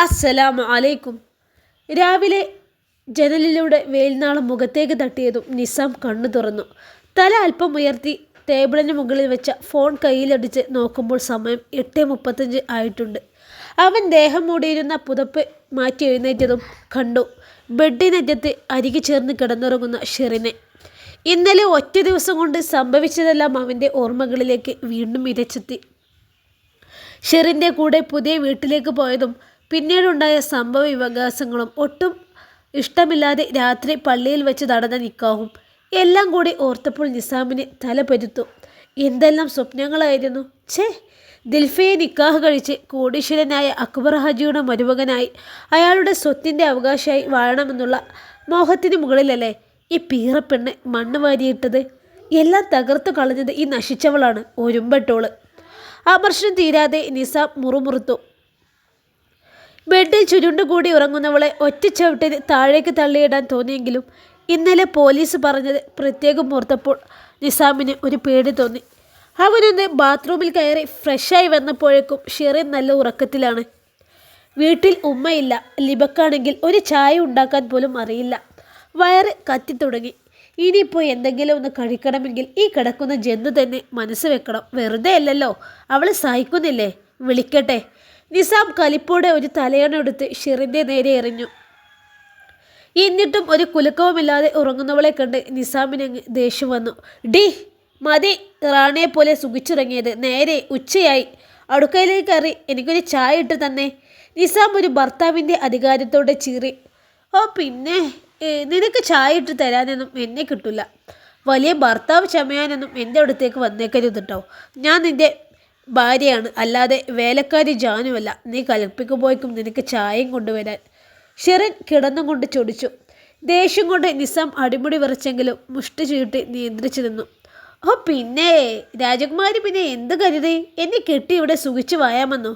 അസ്സലാമു അലൈക്കും. രാവിലെ ജനലിലൂടെ വെയിൽനാളം മുഖത്തേക്ക് തട്ടിയതും നിസാം കണ്ണു തുറന്നു. തല അല്പം ഉയർത്തി ടേബിളിന് മുകളിൽ വെച്ച ഫോൺ കയ്യിലടിച്ച് നോക്കുമ്പോൾ സമയം 8:35 ആയിട്ടുണ്ട്. അവൻ ദേഹം മൂടിയിരുന്ന പുതപ്പ് മാറ്റി എഴുന്നേറ്റതും കണ്ടു ബെഡിനറ്റത്ത് അരികെ ചേർന്ന് കിടന്നുറങ്ങുന്ന ഷെറിനെ. ഇന്നലെ ഒറ്റ ദിവസം കൊണ്ട് സംഭവിച്ചതെല്ലാം അവൻ്റെ ഓർമ്മകളിലേക്ക് വീണ്ടും ഇരച്ചെത്തി. ഷെറിൻ്റെ കൂടെ പുതിയ വീട്ടിലേക്ക് പോയതും പിന്നീടുണ്ടായ സംഭവ വികാസങ്ങളും ഒട്ടും ഇഷ്ടമില്ലാതെ രാത്രി പള്ളിയിൽ വെച്ച് നടന്ന നിക്കാഹും എല്ലാം കൂടി ഓർത്തപ്പോൾ നിസാമിന് തല പെരുത്തു. എന്തെല്ലാം സ്വപ്നങ്ങളായിരുന്നു! ദിൽഫയെ നിക്കാഹ് കഴിച്ച് കോടീശ്വരനായ അക്ബർ ഹാജിയുടെ മരുമകനായി അയാളുടെ സ്വത്തിൻ്റെ അവകാശമായി വാഴണമെന്നുള്ള മോഹത്തിന് മുകളിലല്ലേ ഈ പീറപ്പെണ്ണ് മണ്ണ് വാരിയിട്ടത്? എല്ലാം തകർത്തു കളഞ്ഞത് ഈ നശിച്ചവളാണ്, ഒരുമ്പെട്ടോള്. അമർഷം തീരാതെ നിസാം മുറുമുറുത്തു. ബെഡിൽ ചുരുണ്ടുകൂടി ഉറങ്ങുന്നവളെ ഒറ്റച്ചവിട്ടിന് താഴേക്ക് തള്ളിയിടാൻ തോന്നിയെങ്കിലും ഇന്നലെ പോലീസ് പറഞ്ഞത് പ്രത്യേകം ഓർത്തപ്പോൾ നിസാമിന് ഒരു പേടി തോന്നി. അവനൊന്ന് ബാത്റൂമിൽ കയറി ഫ്രഷായി വന്നപ്പോഴേക്കും ഷെറിൻ നല്ല ഉറക്കത്തിലാണ്. വീട്ടിൽ ഉമ്മയില്ല. ലിബക്കാണെങ്കിൽ ഒരു ചായ ഉണ്ടാക്കാൻ പോലും അറിയില്ല. വയറ് കത്തിത്തുടങ്ങി. ഇനിയിപ്പോൾ എന്തെങ്കിലും ഒന്ന് കഴിക്കണമെങ്കിൽ ഈ കിടക്കുന്ന ജന്തു തന്നെ മനസ്സ് വെക്കണം. വെറുതെ അല്ലല്ലോ, അവൾ സഹിക്കുന്നില്ലേ? വിളിക്കട്ടെ. നിസാം കലിപ്പോടെ ഒരു തലയണെടുത്ത് ഷെറിൻ്റെ നേരെ എറിഞ്ഞു. എന്നിട്ടും ഒരു കുലുക്കവുമില്ലാതെ ഉറങ്ങുന്നവളെ കണ്ട് നിസാമിനങ്ങ് ദേഷ്യം വന്നു. മതി, റാണിയെപ്പോലെ സുഖിച്ചിറങ്ങിയത്. നേരെ ഉച്ചയായി. അടുക്കളയിലേക്ക് കയറി എനിക്കൊരു ചായ ഇട്ട് തന്നെ. നിസാം ഒരു ഭർത്താവിൻ്റെ അധികാരത്തോടെ ചീറി. ഓ പിന്നെ, നിനക്ക് ചായ ഇട്ട് തരാനൊന്നും എന്നെ കിട്ടില്ല. വലിയ ഭർത്താവ് ചമയാനൊന്നും എൻ്റെ അടുത്തേക്ക് വന്നേക്കരുത് കേട്ടോ. ഞാൻ നിൻ്റെ ഭാര്യയാണ്, അല്ലാതെ വേലക്കാരി ജാനുമല്ല. നീ കൽപ്പിക്കുമ്പോഴേക്കും നിനക്ക് ചായയും കൊണ്ടുവരാൻ. ഷെറിൻ കിടന്നും കൊണ്ട് ചൊടിച്ചു. ദേഷ്യം കൊണ്ട് നിസാം അടിമുടി വിറച്ചെങ്കിലും മുഷ്ടി ചീട്ടി നിയന്ത്രിച്ചു നിന്നു. ഓ പിന്നെ, രാജകുമാരി പിന്നെ എന്ത് കരുതി? എന്നെ കെട്ടി ഇവിടെ സുഖിച്ചു വായാമെന്നോ?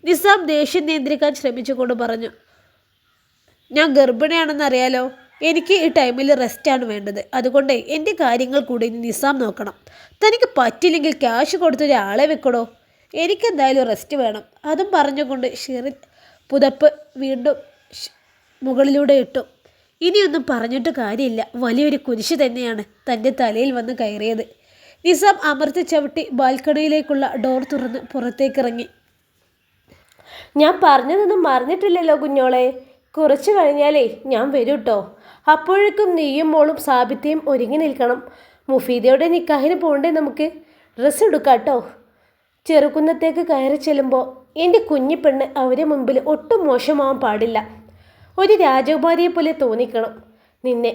നിസാം ദേഷ്യം നിയന്ത്രിക്കാൻ ശ്രമിച്ചുകൊണ്ട് പറഞ്ഞു. ഞാൻ ഗർഭിണിയാണെന്നറിയാലോ. എനിക്ക് ഈ ടൈമിൽ റെസ്റ്റാണ് വേണ്ടത്. അതുകൊണ്ട് എൻ്റെ കാര്യങ്ങൾ കൂടി നിസാം നോക്കണം. തനിക്ക് പറ്റില്ലെങ്കിൽ ക്യാഷ് കൊടുത്തൊരാളെ വെക്കണോ? എനിക്കെന്തായാലും റെസ്റ്റ് വേണം. അതും പറഞ്ഞുകൊണ്ട് ഷെറിൻ പുതപ്പ് വീണ്ടും മുകളിലൂടെ ഇട്ടു. ഇനിയൊന്നും പറഞ്ഞിട്ട് കാര്യമില്ല. വലിയൊരു കുരിശ് തന്നെയാണ് തൻ്റെ തലയിൽ വന്ന് കയറിയത്. നിസാം അമർത്തി ചവിട്ടി ബാൽക്കണിയിലേക്കുള്ള ഡോർ തുറന്ന് പുറത്തേക്കിറങ്ങി. ഞാൻ പറഞ്ഞതൊന്നും മറന്നിട്ടില്ലല്ലോ കുഞ്ഞോളെ. കുറച്ച് കഴിഞ്ഞാലേ ഞാൻ വരും കേട്ടോ. അപ്പോഴേക്കും നീയും മോളും സാബിത്തയും ഒരുങ്ങി നിൽക്കണം. മുഫീദയുടെ നിക്കാഹിന് പോകണ്ടേ നമുക്ക്? ഡ്രസ്സ് എടുക്കാം കേട്ടോ. ചെറുകുന്നത്തേക്ക് കയറി ചെല്ലുമ്പോൾ എൻ്റെ കുഞ്ഞിപ്പെണ്ണ് അവരെ മുമ്പിൽ ഒട്ടും മോശമാവാൻ പാടില്ല. ഒരു രാജകുമാരിയെ പോലെ തോന്നിക്കണം നിന്നെ.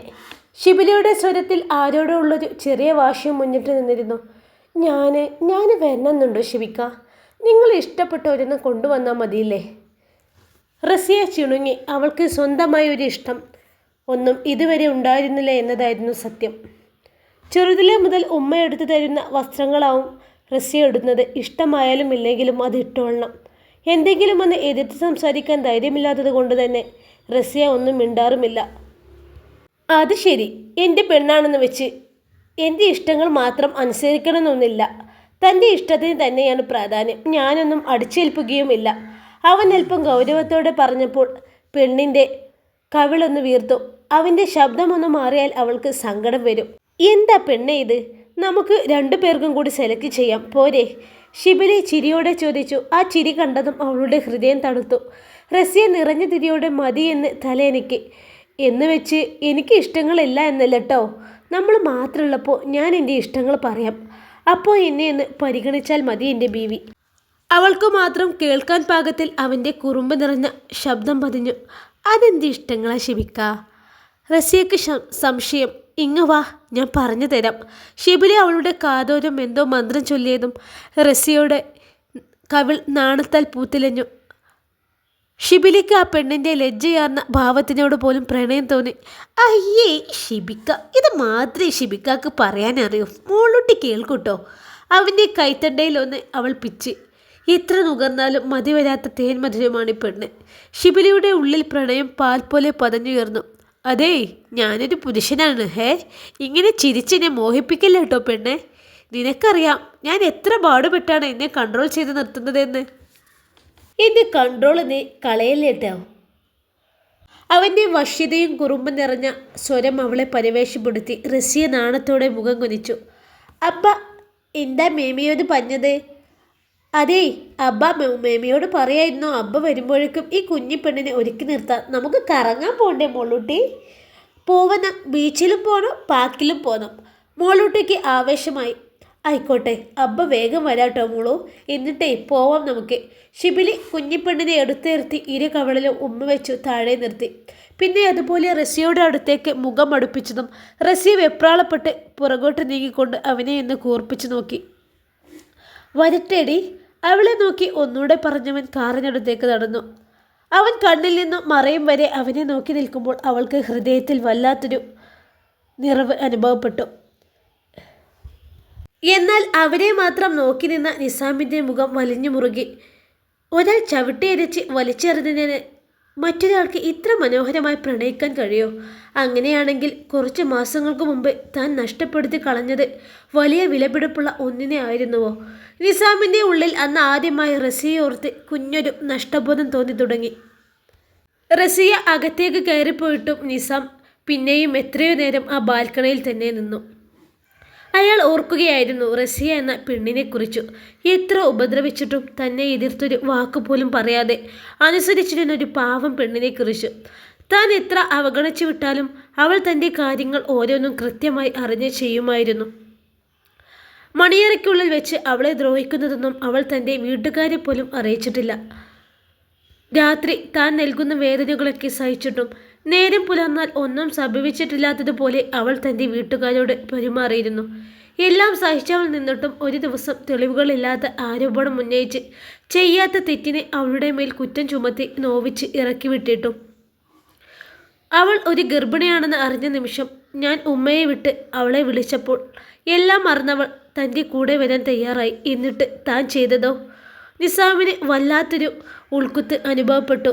ഷിബിലയുടെ സ്വരത്തിൽ ആരോടോ ഉള്ളൊരു ചെറിയ വാശിയും മുന്നിട്ട് നിന്നിരുന്നു. ഞാൻ വരണമെന്നുണ്ടോ ഷിബിക്ക? നിങ്ങൾ ഇഷ്ടപ്പെട്ടവരെന്ന് കൊണ്ടുവന്നാൽ മതിയില്ലേ? റസിയ ചിണുങ്ങി. അവൾക്ക് സ്വന്തമായ ഒരു ഇഷ്ടം ഒന്നും ഇതുവരെ ഉണ്ടായിരുന്നില്ല എന്നതായിരുന്നു സത്യം. ചെറുതിലെ മുതൽ ഉമ്മ എടുത്തു തരുന്ന വസ്ത്രങ്ങളാവും റസിയ ഇടുന്നത്. ഇഷ്ടമായാലും ഇല്ലെങ്കിലും അത് ഇട്ടോളണം. എന്തെങ്കിലും ഒന്ന് എതിർത്ത് സംസാരിക്കാൻ ധൈര്യമില്ലാത്തത് കൊണ്ട് തന്നെ റസിയ ഒന്നും മിണ്ടാറുമില്ല. അത് ശരി, എൻ്റെ പെണ്ണാണെന്ന് വെച്ച് എൻ്റെ ഇഷ്ടങ്ങൾ മാത്രം അനുസരിക്കണമെന്നൊന്നില്ല. തൻ്റെ ഇഷ്ടത്തിന് തന്നെയാണ് പ്രാധാന്യം. ഞാനൊന്നും അടിച്ചേൽപ്പുകയുമില്ല. അവൻ അല്പം ഗൗരവത്തോടെ പറഞ്ഞപ്പോൾ പെണ്ണിൻ്റെ കവിളൊന്ന് വീർത്തു. അവൻ്റെ ശബ്ദമൊന്ന് മാറിയാൽ അവൾക്ക് സങ്കടം വരും. എന്താ പെണ്ണെ ഇത്? നമുക്ക് 2 പേർക്കും കൂടി സെലക്ട് ചെയ്യാം പോരെ? ഷിബിലി ചിരിയോടെ ചോദിച്ചു. ആ ചിരി കണ്ടതും അവളുടെ ഹൃദയം തണുത്തു. റസിയ നിറഞ്ഞ തിരിയോടെ മതി എന്ന് തലയെനിക്ക് എന്ന് വെച്ച് എനിക്ക് ഇഷ്ടങ്ങളില്ല എന്നല്ല കേട്ടോ. നമ്മൾ മാത്രമുള്ളപ്പോൾ ഞാൻ എൻ്റെ ഇഷ്ടങ്ങൾ പറയാം. അപ്പോൾ എന്നെ ഒന്ന് പരിഗണിച്ചാൽ മതി എൻ്റെ ബീവി. അവൾക്ക് മാത്രം കേൾക്കാൻ പാകത്തിൽ അവൻ്റെ കുറുമ്പ് നിറഞ്ഞ ശബ്ദം പതിഞ്ഞു. അതെന്ത് ഇഷ്ടങ്ങളാ ഷിബിക്ക? റസിയക്ക് സംശയം. ഇങ്ങ് വാ, ഞാൻ പറഞ്ഞു തരാം. ഷിബിലി അവളുടെ കാതോരം എന്തോ മന്ത്രം ചൊല്ലിയതും റസിയയുടെ കവിൾ നാണത്താൽ പൂത്തിലഞ്ഞു. ഷിബിലിക്ക് ആ പെണ്ണിൻ്റെ ലജ്ജയാർന്ന ഭാവത്തിനോട് പോലും പ്രണയം തോന്നി. അയ്യേ ഷിബിക്ക, ഇത് മാത്രമേ ഷിബിക്കാക്ക് പറയാനറിയൂ. മോളൂട്ടി കേൾക്കൂട്ടോ. അവൻ്റെ കൈത്തണ്ടയിലൊന്ന് അവൾ പിച്ച്. എത്ര നുകർന്നാലും മതി വരാത്ത തേൻമധുരമാണ് ഈ പെണ്ണ്. ഷിബിലിയുടെ ഉള്ളിൽ പ്രണയം പാൽ പോലെ പതഞ്ഞുയർന്നു. അതേ, ഞാനൊരു പുരുഷനാണ്. ഇങ്ങനെ ചിരിച്ചെന്നെ മോഹിപ്പിക്കില്ല കേട്ടോ പെണ്ണെ. നിനക്കറിയാം ഞാൻ എത്ര പാടുപെട്ടാണ് എന്നെ കൺട്രോൾ ചെയ്ത് നിർത്തുന്നതെന്ന്. എൻ്റെ കൺട്രോൾ നീ കളയല്ലേട്ടോ. അവൻ്റെ വശ്യതയും കുറുമ്പ് നിറഞ്ഞ സ്വരം അവളെ പരിവേഷപ്പെടുത്തി. റസിയ നാണത്തോടെ മുഖം കുനിച്ചു. അബ്ബ എന്താ മേമിയോട് പറഞ്ഞത്? അതേ അബ്ബ മേമിയോട് പറയായിരുന്നു അബ്ബ വരുമ്പോഴേക്കും ഈ കുഞ്ഞിപ്പെണ്ണിനെ ഒരുക്കി നിർത്താൻ. നമുക്ക് കറങ്ങാൻ പോകണ്ടേ മോളൂട്ടി? പോവണം, ബീച്ചിലും പോകണം, പാർക്കിലും പോകണം. മോളൂട്ടിക്ക് ആവേശമായി. ആയിക്കോട്ടെ അബ്ബ വേഗം വരാട്ടോ മോളൂ, എന്നിട്ടേ പോവാം നമുക്ക്. ഷിബിലി കുഞ്ഞിപ്പെണ്ണിനെ എടുത്തിരുത്തി ഇരു കവളിലും ഉമ്മ വെച്ചു താഴെ നിർത്തി. പിന്നെ അതുപോലെ റസിയയുടെ അടുത്തേക്ക് മുഖം അടുപ്പിച്ചതും റസിയ വെപ്രാളപ്പെട്ട് പുറകോട്ട് നീങ്ങിക്കൊണ്ട് അവനെ ഒന്ന് കൂർപ്പിച്ചു നോക്കി. വരട്ടേടി, അവളെ നോക്കി ഒന്നുകൂടെ പറഞ്ഞവൻ കാറിനടുത്തേക്ക് നടന്നു. അവൻ കണ്ണിൽ നിന്നും മറയും വരെ അവനെ നോക്കി നിൽക്കുമ്പോൾ അവൾക്ക് ഹൃദയത്തിൽ വല്ലാത്തൊരു നിറവ് അനുഭവപ്പെട്ടു. എന്നാൽ അവരെ മാത്രം നോക്കി നിന്ന നിസാമിൻ്റെ മുഖം വലിഞ്ഞു മുറുകി. ഒരാൾ ചവിട്ടിയരച്ച് വലിച്ചെറിഞ്ഞതിന് മറ്റൊരാൾക്ക് ഇത്ര മനോഹരമായി പ്രണയിക്കാൻ കഴിയോ? അങ്ങനെയാണെങ്കിൽ കുറച്ച് മാസങ്ങൾക്ക് മുമ്പ് താൻ നഷ്ടപ്പെടുത്തി കളഞ്ഞത് വലിയ വിലപിടിപ്പുള്ള ഒന്നിനെ ആയിരുന്നുവോ? നിസാമിൻ്റെ ഉള്ളിൽ അന്ന് ആദ്യമായി റസിയെ ഓർത്ത് കുഞ്ഞൊരു നഷ്ടബോധം തോന്നി തുടങ്ങി. റസിയ അകത്തേക്ക് കയറിപ്പോയിട്ടും നിസാം പിന്നെയും എത്രയോ നേരം ആ ബാൽക്കണിയിൽ തന്നെ നിന്നു. അയാൾ ഓർക്കുകയായിരുന്നു റസിയ എന്ന പെണ്ണിനെക്കുറിച്ചു. എത്ര ഉപദ്രവിച്ചിട്ടും തന്നെ എതിർത്തൊരു വാക്കുപോലും പറയാതെ അനുസരിച്ചിരുന്നൊരു പാവം പെണ്ണിനെക്കുറിച്ചു. താൻ എത്ര അവഗണിച്ചു വിട്ടാലും അവൾ തൻ്റെ കാര്യങ്ങൾ ഓരോന്നും കൃത്യമായി അറിഞ്ഞ് ചെയ്യുമായിരുന്നു. മണിയറയ്ക്കുള്ളിൽ വെച്ച് അവളെ ദ്രോഹിക്കുന്നതൊന്നും അവൾ തൻ്റെ വീട്ടുകാരെ പോലും അറിയിച്ചിട്ടില്ല. രാത്രി താൻ നൽകുന്ന വേദനകളൊക്കെ സഹിച്ചിട്ടും നേരം പുലർന്നാൽ ഒന്നും സംഭവിച്ചിട്ടില്ലാത്തതുപോലെ അവൾ തൻ്റെ വീട്ടുകാരോട് പെരുമാറിയിരുന്നു. എല്ലാം സഹിച്ചവൾ നിന്നിട്ടും ഒരു ദിവസം തെളിവുകളില്ലാത്ത ആരോപണം ഉന്നയിച്ച് ചെയ്യാത്ത തെറ്റിനെ അവളുടെ മേൽ കുറ്റം ചുമത്തി നോവിച്ച് ഇറക്കി വിട്ടിട്ടും അവൾ ഒരു ഗർഭിണിയാണെന്ന് അറിഞ്ഞ നിമിഷം ഞാൻ ഉമ്മയെ വിട്ട് അവളെ വിളിച്ചപ്പോൾ എല്ലാം മറന്നവൾ തൻ്റെ കൂടെ വരാൻ തയ്യാറായി. എന്നിട്ട് താൻ ചെയ്തതോ? നിസാമിന് വല്ലാത്തൊരു ഉൾക്കുത്ത് അനുഭവപ്പെട്ടു.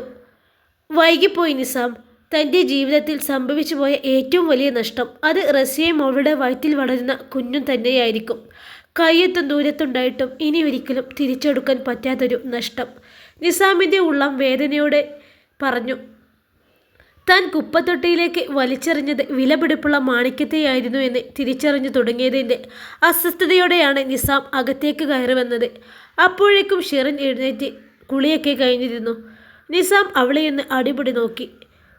വൈകിപ്പോയി നിസാം. തൻ്റെ ജീവിതത്തിൽ സംഭവിച്ചു പോയ ഏറ്റവും വലിയ നഷ്ടം അത് റസിയയും അവളുടെ വയറ്റിൽ വളരുന്ന കുഞ്ഞും തന്നെയായിരിക്കും. കയ്യെത്തും ദൂരത്തുണ്ടായിട്ടും ഇനി ഒരിക്കലും തിരിച്ചെടുക്കാൻ പറ്റാത്തൊരു നഷ്ടം. നിസാമിൻ്റെ ഉള്ളം വേദനയോടെ പറഞ്ഞു. താൻ കുപ്പത്തൊട്ടിയിലേക്ക് വലിച്ചെറിഞ്ഞത് വിലപിടിപ്പുള്ള മാണിക്യത്തെയായിരുന്നു എന്ന് തിരിച്ചറിഞ്ഞു തുടങ്ങിയതിൻ്റെ അസ്വസ്ഥതയോടെയാണ് നിസാം അകത്തേക്ക് കയറി വന്നത്. അപ്പോഴേക്കും ഷിറിൻ എഴുന്നേറ്റ് കുളിയൊക്കെ കഴിഞ്ഞിരുന്നു. നിസാം അവളെയൊന്ന് അടിപിടി നോക്കി.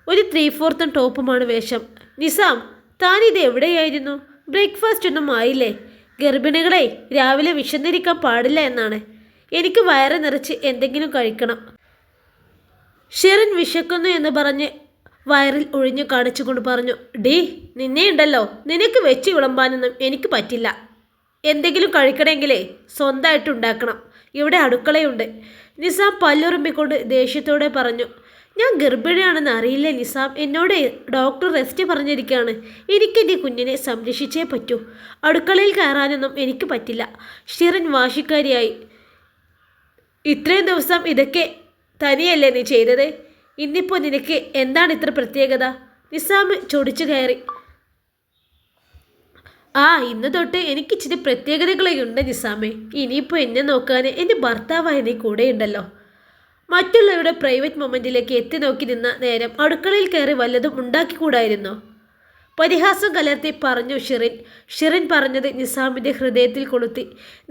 ഒരു 3/4 ടോപ്പുമാണ് വേഷം. നിസാം, താനിത് എവിടെയായിരുന്നു? ബ്രേക്ക്ഫാസ്റ്റ് ഒന്നും ആയില്ലേ? ഗർഭിണികളെ രാവിലെ വിശന്നിരിക്കാൻ പാടില്ല എന്നാണ്. എനിക്ക് വയറ് നിറച്ച് എന്തെങ്കിലും കഴിക്കണം. ഷിറിൻ വിശക്കുന്നു എന്ന് പറഞ്ഞ് വയറിൽ ഒഴിഞ്ഞു കാണിച്ചുകൊണ്ട് പറഞ്ഞു. ഡീ, നിന്നെയുണ്ടല്ലോ, നിനക്ക് വെച്ച് വിളമ്പാനൊന്നും എനിക്ക് പറ്റില്ല. എന്തെങ്കിലും കഴിക്കണമെങ്കിലേ സ്വന്തമായിട്ട് ഉണ്ടാക്കണം. ഇവിടെ അടുക്കളയുണ്ട്. നിസാം പല്ലുറുമ്പിക്കൊണ്ട് ദേഷ്യത്തോടെ പറഞ്ഞു. ഞാൻ ഗർഭിണിയാണെന്ന് അറിയില്ല നിസാം. എന്നോട് ഡോക്ടർ റെസ്റ്റ് പറഞ്ഞിരിക്കുകയാണ്. എനിക്കെൻ്റെ കുഞ്ഞിനെ സംരക്ഷിച്ചേ പറ്റൂ. അടുക്കളയിൽ കയറാനൊന്നും എനിക്ക് പറ്റില്ല. ഷിറിൻ വാശിക്കാരിയായി. ഇത്രയും ദിവസം ഇതൊക്കെ തനിയല്ലേ നീ ചെയ്തത്? ഇന്നിപ്പോൾ നിനക്ക് എന്താണ് ഇത്ര പ്രത്യേകത? നിസാം ചൊടിച്ചു കയറി. ഇന്ന് തൊട്ട് എനിക്ക് ഇച്ചിരി പ്രത്യേകതകളൊക്കെ നിസാമേ. ഇനിയിപ്പോൾ എന്നെ നോക്കാൻ എൻ്റെ ഭർത്താവായ നീ കൂടെയുണ്ടല്ലോ. മറ്റുള്ളവരുടെ പ്രൈവറ്റ് മൊമെൻറ്റിലേക്ക് എത്തി നോക്കി നിന്ന നേരം അടുക്കളയിൽ കയറി വല്ലതും ഉണ്ടാക്കിക്കൂടായിരുന്നോ? പരിഹാസം കലർത്തി പറഞ്ഞു ഷിറിൻ. ഷിറിൻ പറഞ്ഞത് നിസാമിൻ്റെ ഹൃദയത്തിൽ കൊളുത്തി.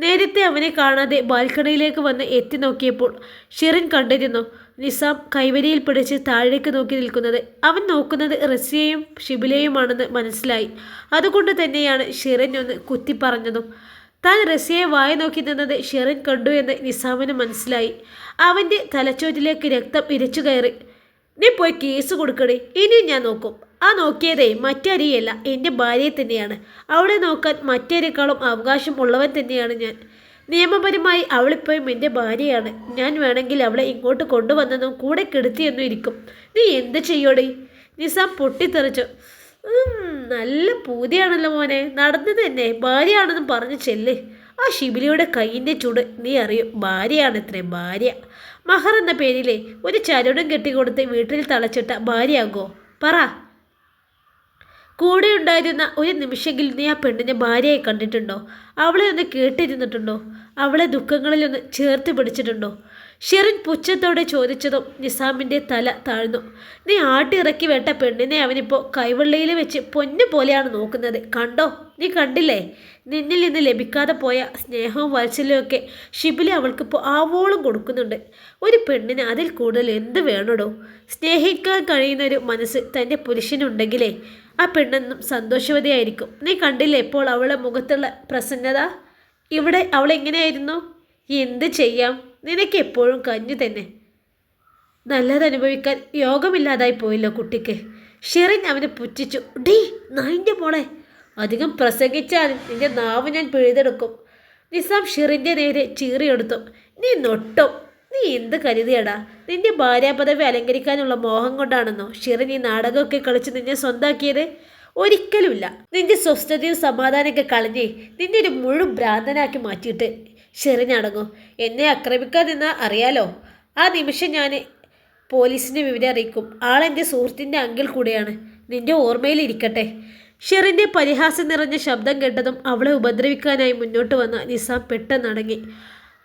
നേരത്തെ അവനെ കാണാതെ ബാൽക്കണിയിലേക്ക് വന്ന് എത്തി നോക്കിയപ്പോൾ ഷിറിൻ കണ്ടിരുന്നു നിസാം കൈവരിയിൽ പിടിച്ച് താഴേക്ക് നോക്കി നിൽക്കുന്നത്. അവൻ നോക്കുന്നത് റസിയയും ഷിബിലയുമാണെന്ന് മനസ്സിലായി. അതുകൊണ്ട് തന്നെയാണ് ഷിറിൻ ഒന്ന് കുത്തി പറഞ്ഞതും. താൻ റസിയയെ വായ നോക്കി നിന്നത് ഷിറിൻ കണ്ടു എന്ന് നിസാമിന് മനസ്സിലായി. അവൻ്റെ തലച്ചോറ്റിലേക്ക് രക്തം ഇരച്ചു കയറി. നീ പോയി കേസ് കൊടുക്കണേ, ഇനിയും ഞാൻ നോക്കും. നോക്കിയതേ മറ്റാരെയല്ല, എൻ്റെ ഭാര്യയെ തന്നെയാണ്. അവളെ നോക്കാൻ മറ്റേരെക്കാളും അവകാശം ഉള്ളവൻ തന്നെയാണ് ഞാൻ. നിയമപരമായി അവളിപ്പോഴും എൻ്റെ ഭാര്യയാണ്. ഞാൻ വേണമെങ്കിൽ അവളെ ഇങ്ങോട്ട് കൊണ്ടുവന്നതും കൂടെ കെടുത്തിയെന്നും ഇരിക്കും. നീ എന്ത് ചെയ്യോടേ? നിസാം പൊട്ടിത്തെറിച്ചു. നല്ല പൂതിയാണല്ലോ മോനെ. നടന്നത് തന്നെ ഭാര്യയാണെന്നും പറഞ്ഞ് ചെല്ല്. ഷിബിലിയുടെ കൈയിൻ്റെ ചൂട് നീ അറിയും. ഭാര്യയാണത്രേ, ഭാര്യ. മഹർ എന്ന പേരിലെ ഒരു ചരടും കെട്ടിക്കൊടുത്ത് വീട്ടിൽ തളച്ചിട്ട ഭാര്യയാകോ? പറ. കൂടെ ഉണ്ടായിരുന്ന ഒരു നിമിഷമെങ്കിലും നീ ആ പെണ്ണിനെ ഭാര്യയായി കണ്ടിട്ടുണ്ടോ? അവളെ ഒന്ന് കേട്ടിരുന്നിട്ടുണ്ടോ? അവളെ ദുഃഖങ്ങളിലൊന്ന് ചേർത്ത് പിടിച്ചിട്ടുണ്ടോ? ഷെറിൻ പുച്ഛത്തോടെ ചോദിച്ചതും നിസാമിൻ്റെ തല താഴ്ന്നു. നീ ആട്ടിറക്കി വേട്ട പെണ്ണിനെ അവനിപ്പോൾ കൈവെള്ളയിൽ വെച്ച് പൊന്നു പോലെയാണ് നോക്കുന്നത്. കണ്ടോ, നീ കണ്ടില്ലേ? നിന്നിൽ നിന്ന് ലഭിക്കാതെ പോയ സ്നേഹവും വാത്സല്യവും ഷിബിലി അവൾക്കിപ്പോൾ ആവോളം കൊടുക്കുന്നുണ്ട്. ഒരു പെണ്ണിന് അതിൽ കൂടുതൽ എന്ത് വേണടോ? സ്നേഹിക്കാൻ കഴിയുന്നൊരു മനസ്സ് തൻ്റെ പുരുഷനുണ്ടെങ്കിലേ ആ പെണ്ണെന്നും സന്തോഷവതിയായിരിക്കും. നീ കണ്ടില്ലേ ഇപ്പോൾ അവളുടെ മുഖത്തുള്ള പ്രസന്നത? ഇവിടെ അവളെങ്ങനെയായിരുന്നു? എന്ത് ചെയ്യാം, നിനക്ക് എപ്പോഴും കഞ്ഞു തന്നെ. നല്ലതനുഭവിക്കാൻ യോഗമില്ലാതായി പോയല്ലോ കുട്ടിക്ക്. ഷെറിൻ അവനെ പുച്ഛിച്ചു. ഡീ നായിൻ്റെ മോളെ, അധികം പ്രസംഗിച്ചാൽ നിന്റെ നാവ് ഞാൻ പിഴുതെടുക്കും. നിസാം ഷെറിൻ്റെ നേരെ ചീറിയെടുത്തു. നീ നൊട്ടും. നീ എന്ത് കരുതിയടാ? നിന്റെ ഭാര്യാപദവി അലങ്കരിക്കാനുള്ള മോഹം കൊണ്ടാണെന്നോ ഷെറിൻ ഈ നാടകമൊക്കെ കളിച്ച് നിന്നെ സ്വന്താക്കിയത്? ഒരിക്കലുമില്ല. നിന്റെ സ്വസ്ഥതയും സമാധാനമൊക്കെ കളഞ്ഞേ നിന്നെ ഒരു മുഴുവൻ ഭ്രാന്തനാക്കി മാറ്റിയിട്ട് ഷെറിൻ അടങ്ങും. എന്നെ ആക്രമിക്കാൻ നിന്നാൽ അറിയാലോ, ആ നിമിഷം ഞാൻ പോലീസിനെ വിവരം അറിയിക്കും. ആളെൻ്റെ സുഹൃത്തിൻ്റെ അങ്കിൾ കൂടെയാണ്. നിന്റെ ഓർമ്മയിലിരിക്കട്ടെ. ഷെറിൻ്റെ പരിഹാസം നിറഞ്ഞ ശബ്ദം കേട്ടതും അവളെ ഉപദ്രവിക്കാനായി മുന്നോട്ട് വന്ന നിസാം പെട്ടെന്നടങ്ങി.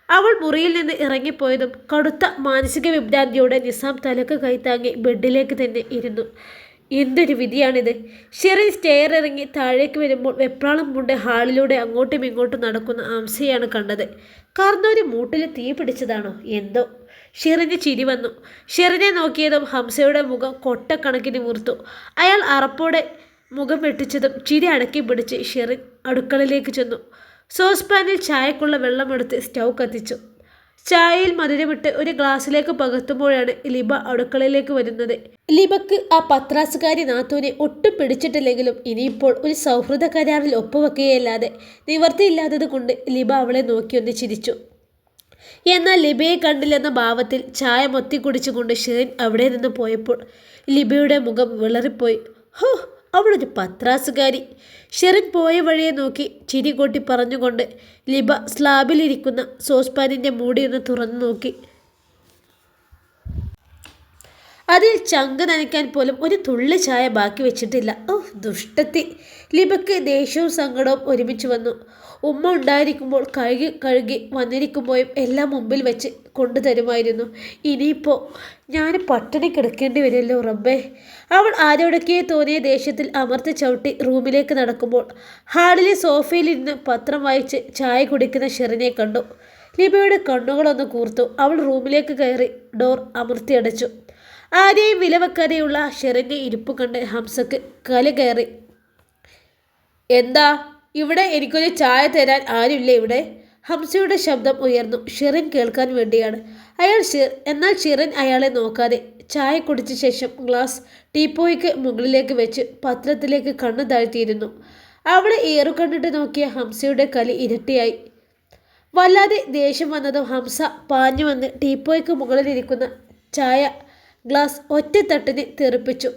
അവൾ മുറിയിൽ നിന്ന് ഇറങ്ങിപ്പോയതും കടുത്ത മാനസിക വിഭ്രാന്തിയോടെ നിസാം തലക്ക് കൈത്താങ്ങി ബെഡിലേക്ക് തന്നെ ഇരുന്നു. എന്തൊരു വിധിയാണിത്! ഷെറിൻ സ്റ്റെയർ ഇറങ്ങി താഴേക്ക് വരുമ്പോൾ വെപ്രാളം കൊണ്ട് ഹാളിലൂടെ അങ്ങോട്ടും ഇങ്ങോട്ടും നടക്കുന്ന ഹംസയാണ് കണ്ടത്. കാരണം ഒരു മൂട്ടിൽ തീ പിടിച്ചതാണോ എന്തോ? ഷെറിന് ചിരി വന്നു. ഷെറിനെ നോക്കിയതും ഹംസയുടെ മുഖം കൊട്ടക്കണക്കിന് വീർത്തു. അയാൾ അറപ്പോടെ മുഖം വെട്ടിച്ചതും ചിരി അടക്കി പിടിച്ച് ഷെറിൻ അടുക്കളയിലേക്ക് ചെന്നു. സോസ്പാനിൽ ചായക്കുള്ള വെള്ളമെടുത്ത് സ്റ്റൗ കത്തിച്ചു. ചായയിൽ മധുരമിട്ട് ഒരു ഗ്ലാസ്സിലേക്ക് പകർത്തുമ്പോഴാണ് ലിബ അടുക്കളയിലേക്ക് വരുന്നത്. ലിബക്ക് ആ പത്രാസുകാരി നാത്തൂനെ ഒട്ടും പിടിച്ചിട്ടില്ലെങ്കിലും ഇനിയിപ്പോൾ ഒരു സൗഹൃദ കരാറിൽ ഒപ്പുവെക്കുകയല്ലാതെ നിവർത്തിയില്ലാത്തത് കൊണ്ട് ലിബ അവളെ നോക്കിയൊന്ന് ചിരിച്ചു. എന്നാൽ ലിബയെ കണ്ടില്ലെന്ന ഭാവത്തിൽ ചായ മൊത്തി കുടിച്ചുകൊണ്ട് ഷെറിൻ അവിടെ നിന്ന് പോയപ്പോൾ ലിബയുടെ മുഖം വിളറിപ്പോയി. ഹോ, അവളൊരു പത്രാസുകാരി. ഷെറിൻ പോയ വഴിയെ നോക്കി ചിരി കൊട്ടി പറഞ്ഞുകൊണ്ട് ലിബ സ്ലാബിലിരിക്കുന്ന സോസ്പാനിൻ്റെ മൂടിയൊന്ന് തുറന്നു നോക്കി. അതിൽ ചങ്ക് നനയ്ക്കാൻ പോലും ഒരു തുള്ളി ചായ ബാക്കി വെച്ചിട്ടില്ല. ഓ ദുഷ്ടത്തി! ലിബക്ക് ദേഷ്യവും സങ്കടവും ഒരുമിച്ച് വന്നു. ഉമ്മ ഉണ്ടായിരിക്കുമ്പോൾ കഴുകി വന്നിരിക്കുമ്പോഴും എല്ലാം മുമ്പിൽ വെച്ച് കൊണ്ടുതരുമായിരുന്നു. ഇനിയിപ്പോൾ ഞാൻ പട്ടിണി കിടക്കേണ്ടി വരുമല്ലോ റബ്ബേ! അവൾ ആരോടൊക്കെ തോന്നിയ ദേഷ്യത്തിൽ അമർത്തി ചവിട്ടി റൂമിലേക്ക് നടക്കുമ്പോൾ ഹാളിലെ സോഫയിലിരുന്ന് പത്രം വായിച്ച് ചായ കുടിക്കുന്ന ഷെറിനെ കണ്ടു. ലിബയുടെ കണ്ണുകളൊന്ന് കൂർത്തു. അവൾ റൂമിലേക്ക് കയറി ഡോർ അമർത്തിയടച്ചു. ആരെയും വിലവെക്കാതെയുള്ള ഷെറിൻ്റെ ഇരിപ്പ് കണ്ട് ഹംസക്ക് കല കയറി. എന്താ ഇവിടെ? എനിക്കൊരു ചായ തരാൻ ആരുമില്ല ഇവിടെ? ഹംസയുടെ ശബ്ദം ഉയർന്നു. ഷെറിൻ കേൾക്കാൻ വേണ്ടിയാണ്. എന്നാൽ ഷെറിൻ അയാളെ നോക്കാതെ ചായ കുടിച്ച ശേഷം ഗ്ലാസ് ടീപ്പോയ്ക്ക് മുകളിലേക്ക് വെച്ച് പത്രത്തിലേക്ക് കണ്ണു താഴ്ത്തിയിരുന്നു. അവളെ ഏറുകണ്ടിട്ട് നോക്കിയ ഹംസയുടെ കലി ഇരട്ടിയായി. വല്ലാതെ ദേഷ്യം വന്നതും ഹംസ പാഞ്ഞു വന്ന് ടീപ്പോയ്ക്ക് മുകളിലിരിക്കുന്ന ചായ ഗ്ലാസ് ഒറ്റത്തട്ടിന് തെറിപ്പിച്ചു.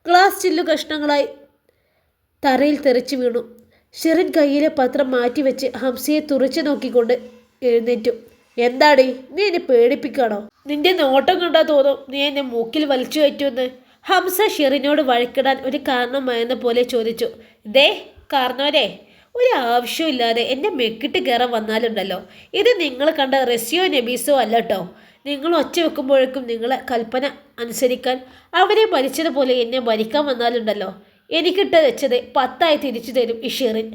ഗ്ലാസ് ചില്ലു കഷ്ണങ്ങളായി തറയിൽ തെറിച്ചു വീണു. ഷെറിൻ കയ്യിലെ പത്രം മാറ്റിവെച്ച് ഹംസയെ തുറച്ചു നോക്കിക്കൊണ്ട് എഴുന്നേറ്റു. എന്താടി, നീ എന്നെ പേടിപ്പിക്കാണോ? നിന്റെ നോട്ടം കണ്ടാൽ തോന്നും നീ എന്നെ മൂക്കിൽ വലിച്ചു കയറ്റുമെന്ന്. ഹംസ ഷെറിനോട് വഴക്കിടാൻ ഒരു കാരണമായെന്ന പോലെ ചോദിച്ചു. ദേ കാരണവരെ, ഒരു ആവശ്യമില്ലാതെ എൻ്റെ മെക്കിട്ട് കയറാൻ വന്നാലുണ്ടല്ലോ, ഇത് നിങ്ങൾ കണ്ട റസിയോ നബീസോ അല്ല കേട്ടോ. നിങ്ങൾ ഒച്ച വെക്കുമ്പോഴേക്കും നിങ്ങളെ കൽപ്പന അനുസരിക്കാൻ അവരെ ഭരിച്ചതുപോലെ എന്നെ ഭരിക്കാൻ വന്നാലുണ്ടല്ലോ, എനിക്കിട്ട് വെച്ചത് 10 തിരിച്ചു തരും ഈ ഷെറിൻ.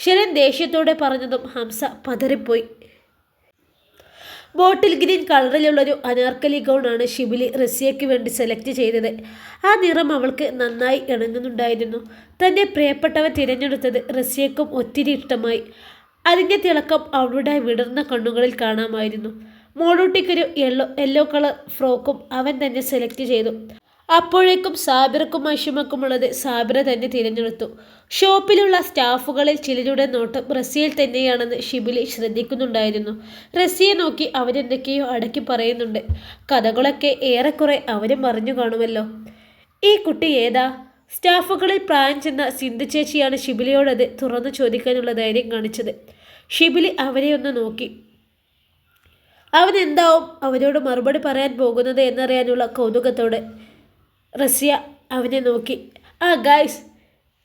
ഷെറിൻ ദേഷ്യത്തോടെ പറഞ്ഞതും ഹംസ പതറിപ്പോയി. ബോട്ടിൽ ഗ്രീൻ കളറിലുള്ളൊരു അനാർക്കലി ഗൗണാണ് ഷിബിലി റസിയയ്ക്ക് വേണ്ടി സെലക്ട് ചെയ്തത്. ആ നിറം അവൾക്ക് നന്നായി ഇണങ്ങുന്നുണ്ടായിരുന്നു. തൻ്റെ പ്രിയപ്പെട്ടവ തിരഞ്ഞെടുത്തത് റസിയയ്ക്കും ഒത്തിരി ഇഷ്ടമായി. അതിൻ്റെ തിളക്കം അവളുടെ വിടർന്ന കണ്ണുകളിൽ കാണാമായിരുന്നു. മോളൂട്ടിക്കൊരു യെല്ലോ കളർ ഫ്രോക്കും അവൻ തന്നെ സെലക്ട് ചെയ്തു. അപ്പോഴേക്കും സാബിറക്കും അഷിമക്കുമുള്ളത് സാബിറ തന്നെ തിരഞ്ഞെടുത്തു. ഷോപ്പിലുള്ള സ്റ്റാഫുകളിൽ ചിലരുടെ നോട്ടം റസിയയിൽ തന്നെയാണെന്ന് ഷിബിലി ശ്രദ്ധിക്കുന്നുണ്ടായിരുന്നു. റസിയെ നോക്കി അവരെന്തൊക്കെയോ അടക്കി പറയുന്നുണ്ട്. കഥകളൊക്കെ ഏറെക്കുറെ അവരും പറഞ്ഞു കാണുമല്ലോ. ഈ കുട്ടി ഏതാ? സ്റ്റാഫുകളിൽ പ്രായം ചെന്ന സിന്ധു ചേച്ചിയാണ് ഷിബിലിയോടത് തുറന്നു ചോദിക്കാനുള്ള ധൈര്യം കാണിച്ചത്. ഷിബിലി അവരെ ഒന്ന് നോക്കി. അവൻ എന്താവും അവരോട് മറുപടി പറയാൻ പോകുന്നത് എന്നറിയാനുള്ള കൗതുകത്തോടെ റസിയ അവനെ നോക്കി. ആ ഗായ്സ്,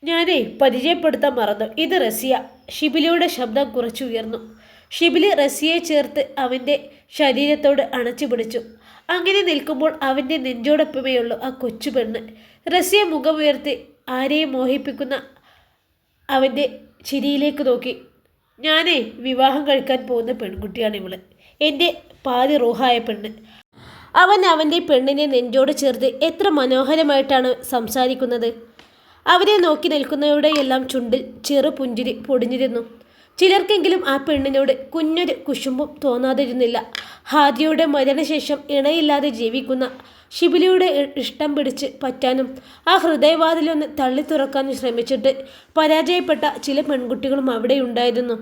ഞാനേ പരിചയപ്പെടുത്താൻ മറന്നു, ഇത് റസിയ. ഷിബിലിയുടെ ശബ്ദം കുറച്ചുയർന്നു. ഷിബിലി റസിയെ ചേർത്ത് അവൻ്റെ ശരീരത്തോട് അണച്ചു പിടിച്ചു. അങ്ങനെ നിൽക്കുമ്പോൾ അവൻ്റെ നെഞ്ചോടൊപ്പമേയുള്ളൂ ആ കൊച്ചു പെണ്ണ്. റസിയ മുഖമുയർത്തി ആരെയും മോഹിപ്പിക്കുന്ന അവൻ്റെ ചിരിയിലേക്ക് നോക്കി. ഞാനേ വിവാഹം കഴിക്കാൻ പോകുന്ന പെൺകുട്ടിയാണ് ഇവള്, എൻ്റെ പാതി റൂഹായ പെണ്ണ്. അവൻ അവൻ്റെ പെണ്ണിനെ നെഞ്ചോട് ചേർത്ത് എത്ര മനോഹരമായിട്ടാണ് സംസാരിക്കുന്നത്. അവരെ നോക്കി നിൽക്കുന്നവരുടെയെല്ലാം ചുണ്ടിൽ ചെറു പുഞ്ചിരി പൊടിഞ്ഞിരുന്നു. ചിലർക്കെങ്കിലും ആ പെണ്ണിനോട് കുഞ്ഞൊരു കുശുമ്പും തോന്നാതിരുന്നില്ല. ഹാദിയയുടെ മരണശേഷം ഇണയില്ലാതെ ജീവിക്കുന്ന ഷിബിലിയുടെ ഇഷ്ടം പിടിച്ച് പറ്റാനും ആ ഹൃദയവാതിലൊന്ന് തള്ളി തുറക്കാനും ശ്രമിച്ചിട്ട് പരാജയപ്പെട്ട ചില പെൺകുട്ടികളും അവിടെയുണ്ടായിരുന്നു.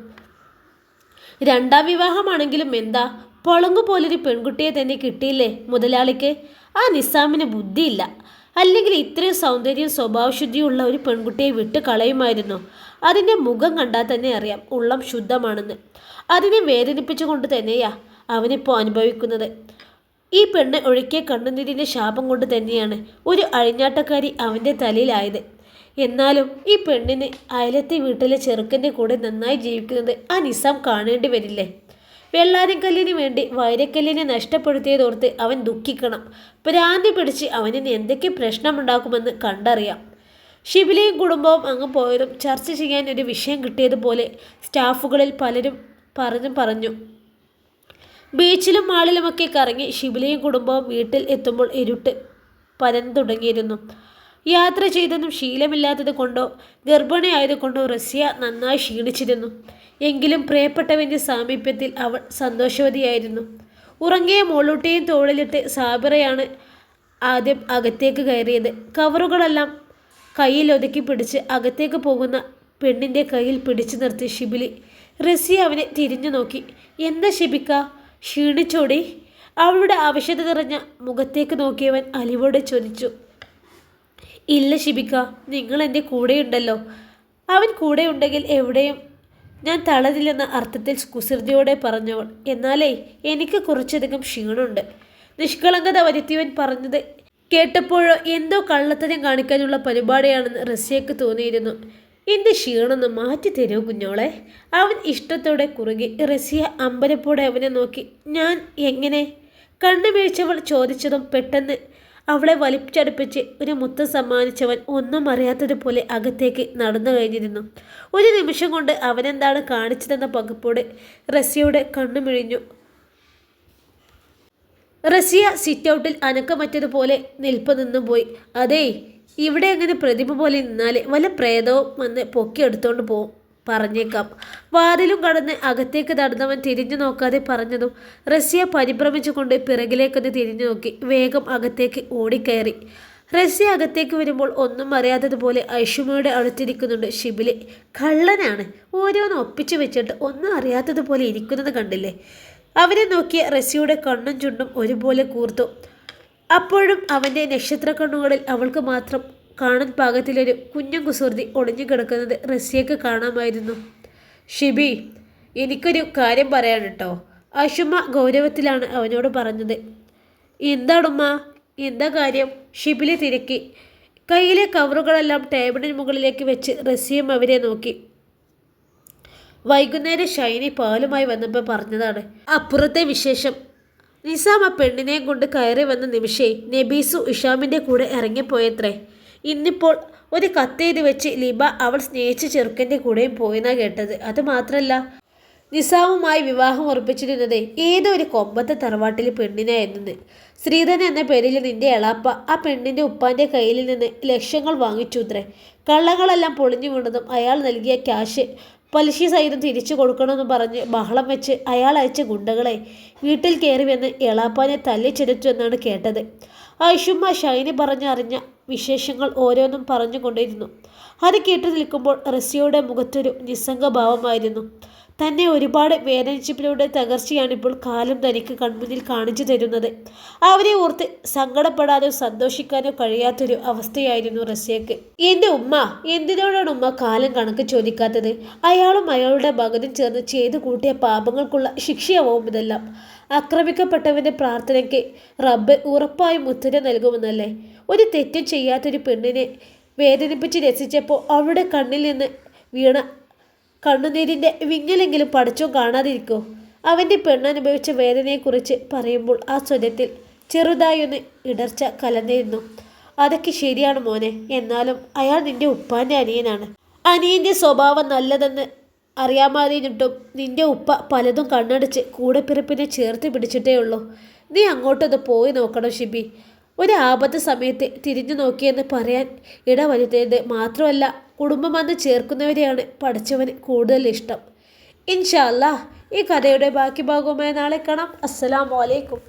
രണ്ടാം വിവാഹമാണെങ്കിലും എന്താ, പൊളങ്ങു പോലൊരു പെൺകുട്ടിയെ തന്നെ കിട്ടിയില്ലേ മുതലാളിക്ക്. ആ നിസാമിന് ബുദ്ധിയില്ല. അല്ലെങ്കിൽ ഇത്രയും സൗന്ദര്യം സ്വഭാവശുദ്ധിയുള്ള ഒരു പെൺകുട്ടിയെ വിട്ട് കളയുമായിരുന്നു. അതിൻ്റെ മുഖം കണ്ടാൽ തന്നെ അറിയാം ഉള്ളം ശുദ്ധമാണെന്ന്. അതിനെ വേദനിപ്പിച്ചുകൊണ്ട് തന്നെയാ അവനിപ്പോൾ അനുഭവിക്കുന്നത്. ഈ പെണ്ണ് ഒഴുക്കിയ കണ്ണുനീരിൻ്റെ ശാപം കൊണ്ട് തന്നെയാണ് ഒരു അഴിഞ്ഞാട്ടക്കാരി അവൻ്റെ തലയിലായത്. എന്നാലും ഈ പെണ്ണിന് അയലത്തെ വീട്ടിലെ ചെറുക്കൻ്റെ കൂടെ നന്നായി ജീവിക്കുന്നത് ആ നിസാം കാണേണ്ടി വരില്ലേ? വെള്ളാരക്കല്ലിന് വേണ്ടി വൈരക്കല്ലിനെ നഷ്ടപ്പെടുത്തിയതോർത്ത് അവൻ ദുഃഖിക്കണം. ഭ്രാന്തി പിടിച്ച് അവനിന് എന്തൊക്കെ പ്രശ്നമുണ്ടാക്കുമെന്ന് കണ്ടറിയാം. ഷിബിലിയും കുടുംബവും അങ്ങ് പോയതും ചർച്ച ചെയ്യാൻ ഒരു വിഷയം കിട്ടിയതുപോലെ സ്റ്റാഫുകളിൽ പലരും പറഞ്ഞു. ബീച്ചിലും മാളിലുമൊക്കെ കറങ്ങി ഷിബിലിയും കുടുംബവും വീട്ടിൽ എത്തുമ്പോൾ ഇരുട്ട് പരന്നു തുടങ്ങിയിരുന്നു. യാത്ര ചെയ്തൊന്നും ശീലമില്ലാത്തത് കൊണ്ടോ ഗർഭിണിയായതുകൊണ്ടോ റസിയ നന്നായി ക്ഷീണിച്ചിരുന്നു. എങ്കിലും പ്രിയപ്പെട്ടവൻ്റെ സാമീപ്യത്തിൽ അവൾ സന്തോഷവതിയായിരുന്നു. ഉറങ്ങിയ മോളൂട്ടിയും തോളിലിട്ട് സാബിറയാണ് ആദ്യം അകത്തേക്ക് കയറിയത്. കവറുകളെല്ലാം കയ്യിൽ ഒതുക്കി പിടിച്ച് അകത്തേക്ക് പോകുന്ന പെണ്ണിൻ്റെ കയ്യിൽ പിടിച്ചു നിർത്തി ഷിബിലി. റസിയ അവനെ തിരിഞ്ഞു നോക്കി. എന്താ ഷിബിക്ക, ക്ഷീണിച്ചോടി? അവളുടെ ആവശ്യത നിറഞ്ഞ മുഖത്തേക്ക് നോക്കിയവൻ അലിവോടെ ചോദിച്ചു. ഇല്ല ഷിബിക്ക, നിങ്ങൾ എൻ്റെ കൂടെയുണ്ടല്ലോ. അവൻ കൂടെയുണ്ടെങ്കിൽ എവിടെയും ഞാൻ തളരില്ലെന്ന അർത്ഥത്തിൽ കുസൃതിയോടെ പറഞ്ഞവൾ. എന്നാലേ എനിക്ക് കുറച്ചധികം ക്ഷീണമുണ്ട്. നിഷ്കളങ്കത വരുത്തിയവൻ പറഞ്ഞത് കേട്ടപ്പോഴോ എന്തോ കള്ളത്തരം കാണിക്കാനുള്ള പരിപാടിയാണെന്ന് റസിയക്ക് തോന്നിയിരുന്നു. എൻ്റെ ക്ഷീണമൊന്ന് മാറ്റി തരുമോ കുഞ്ഞോളെ? അവൻ ഇഷ്ടത്തോടെ കുറുകി. റസിയ അമ്പരപ്പോടെ അവനെ നോക്കി. ഞാൻ എങ്ങനെ? കണ്ണു വീഴ്ചവൾ ചോദിച്ചതും പെട്ടെന്ന് അവളെ വലിച്ചടുപ്പിച്ച് ഒരു മുത്തം സമ്മാനിച്ചവൻ ഒന്നും അറിയാത്തതുപോലെ അകത്തേക്ക് നടന്നു കഴിഞ്ഞിരുന്നു. ഒരു നിമിഷം കൊണ്ട് അവനെന്താണ് കാണിച്ചതെന്ന പകപ്പോടെ റസിയയുടെ കണ്ണു മിഴിഞ്ഞു. റസിയ സിറ്റൗട്ടിൽ അനക്കമറ്റതുപോലെ നിൽപ്പ് നിന്നു പോയി. അതേ, ഇവിടെ അങ്ങനെ പ്രതിമ പോലെ നിന്നാലേ വല്ല പ്രേതവും വന്ന് പൊക്കിയെടുത്തോണ്ട് പോവും പറഞ്ഞേക്കാം. വാതിലും കടന്ന് അകത്തേക്ക് നടന്നവൻ തിരിഞ്ഞു നോക്കാതെ പറഞ്ഞതും റസിയ പരിഭ്രമിച്ചുകൊണ്ട് പിറകിലേക്കൊന്ന് തിരിഞ്ഞു നോക്കി വേഗം അകത്തേക്ക് ഓടിക്കയറി. റസിയ അകത്തേക്ക് വരുമ്പോൾ ഒന്നും അറിയാത്തതുപോലെ ഐഷുമയുടെ അടുത്തിരിക്കുന്നുണ്ട് ഷിബിലി. കള്ളനാണ്, ഓരോന്ന് ഒപ്പിച്ചു വെച്ചിട്ട് ഒന്നും അറിയാത്തതുപോലെ ഇരിക്കുന്നത് കണ്ടില്ലേ? അവനെ നോക്കിയ റസിയുടെ കണ്ണും ചുണ്ടും ഒരുപോലെ കൂർത്തു. അപ്പോഴും അവൻ്റെ നക്ഷത്ര കണ്ണുകളിൽ അവൾക്ക് മാത്രം കാണാൻ പാകത്തിലൊരു കുഞ്ഞും കുസൃതി ഒളിഞ്ഞു കിടക്കുന്നത് റസിയക്ക് കാണാമായിരുന്നു. ഷിബി, എനിക്കൊരു കാര്യം പറയാൻ കേട്ടോ, ആഷുമ്മ ഗൗരവത്തിലാണ് അവനോട് പറഞ്ഞത്. എന്താണുമ്മ, എന്താ കാര്യം? ഷിബിലി തിരക്കി. കയ്യിലെ കവറുകളെല്ലാം ടേബിളിന് മുകളിലേക്ക് വെച്ച് റസിയും അവരെ നോക്കി. വൈകുന്നേരം ഷൈനി പാലുമായി വന്നപ്പോൾ പറഞ്ഞതാണ് അപ്പുറത്തെ വിശേഷം. നിസാം ആ പെണ്ണിനെയും കൊണ്ട് കയറി വന്ന നിമിഷേ നബീസു ഇഷാമിൻ്റെ കൂടെ ഇറങ്ങിപ്പോയത്രേ. ഇന്നിപ്പോൾ ഒരു കത്തെഴുതി വെച്ച് ലിബ അവൾ സ്നേഹിച്ച ചെറുക്കൻ്റെ കൂടെയും പോയെന്നാണ് കേട്ടത്. അതുമാത്രമല്ല, നിസാമുമായി വിവാഹം ഉറപ്പിച്ചിരുന്നത് ഏതോ ഒരു കൊമ്പത്തെ തറവാട്ടിലെ പെണ്ണിനായിരുന്നു. ശ്രീധരൻ എന്ന പേരിൽ നിന്റെ എളാപ്പ ആ പെണ്ണിൻ്റെ ഉപ്പാൻ്റെ കയ്യിൽ നിന്ന് ലക്ഷങ്ങൾ വാങ്ങിച്ചുത്രേ. കള്ളങ്ങളെല്ലാം പൊളിഞ്ഞു വീണതും അയാൾ നൽകിയ ക്യാഷ് പലിശ സഹിതം തിരിച്ചു കൊടുക്കണമെന്ന് പറഞ്ഞ് ബഹളം വെച്ച് അയാൾ അയച്ച ഗുണ്ടകളെ വീട്ടിൽ കയറി വന്ന് എളാപ്പാനെ തല്ലിച്ചെടുത്തു എന്നാണ് കേട്ടത്. ഐഷുമ്മ ഷൈനി പറഞ്ഞറിഞ്ഞ വിശേഷങ്ങൾ ഓരോന്നും പറഞ്ഞുകൊണ്ടിരുന്നു. അത് കേട്ടു നിൽക്കുമ്പോൾ റസിയയുടെ മുഖത്തൊരു നിസ്സംഗഭാവമായിരുന്നു. തന്നെ ഒരുപാട് വേദനിച്ചവരുടെ തകർച്ചയാണിപ്പോൾ കാലം തനിക്ക് കൺമുന്നിൽ കാണിച്ചു തരുന്നത്. അവരെ ഓർത്ത് സങ്കടപ്പെടാനോ സന്തോഷിക്കാനോ കഴിയാത്തൊരു അവസ്ഥയായിരുന്നു റസിയക്ക്. എൻ്റെ ഉമ്മ, എന്തിനോടാണ് ഉമ്മ കാലം കണക്ക് ചോദിക്കാത്തത്? അയാളും അയാളുടെ മകനും ചേർന്ന് ചെയ്തു കൂട്ടിയ പാപങ്ങൾക്കുള്ള ശിക്ഷയാവും ഇതെല്ലാം. ആക്രമിക്കപ്പെട്ടവൻ്റെ പ്രാർത്ഥനയ്ക്ക് റബ്ബ് ഉറപ്പായും ഉത്തരം നൽകുമെന്നല്ലേ? ഒരു തെറ്റും ചെയ്യാത്തൊരു പെണ്ണിനെ വേദനിപ്പിച്ച് രസിച്ചപ്പോൾ അവളുടെ കണ്ണിൽ നിന്ന് വീണ കണ്ണുനീരിൻ്റെ വിങ്ങലെങ്കിലും പഠിച്ചോ കാണാതിരിക്കോ? അവൻ്റെ പെണ്ണനുഭവിച്ച വേദനയെക്കുറിച്ച് പറയുമ്പോൾ ആ സ്വരത്തിൽ ചെറുതായൊന്ന് ഇടർച്ച കലർന്നിരുന്നു. അതൊക്കെ ശരിയാണ് മോനെ, എന്നാലും അയാൾ നിന്റെ ഉപ്പാൻ്റെ അനിയനാണ്. അനിയൻ്റെ സ്വഭാവം നല്ലതെന്ന് അറിയാമാതിരിട്ടും നിന്റെ ഉപ്പ പലതും കണ്ണടച്ച് കൂടെപ്പിറപ്പിനെ ചേർത്ത് പിടിച്ചിട്ടേ ഉള്ളൂ. നീ അങ്ങോട്ടൊന്ന് പോയി നോക്കണം ഷിബി. ഒരു ആപത്ത് സമയത്ത് തിരിഞ്ഞു നോക്കിയെന്ന് പറയാൻ ഇടവരുത്തരുത്. മാത്രമല്ല, കുടുംബം വന്ന് ചേർക്കുന്നവരെയാണ് പഠിച്ചവന് കൂടുതൽ ഇഷ്ടം. ഇൻഷാ അല്ലാ, ഈ കഥയുടെ ബാക്കി ഭാഗവുമായി നാളെ കാണാം. അസ്സലാമു അലൈക്കും.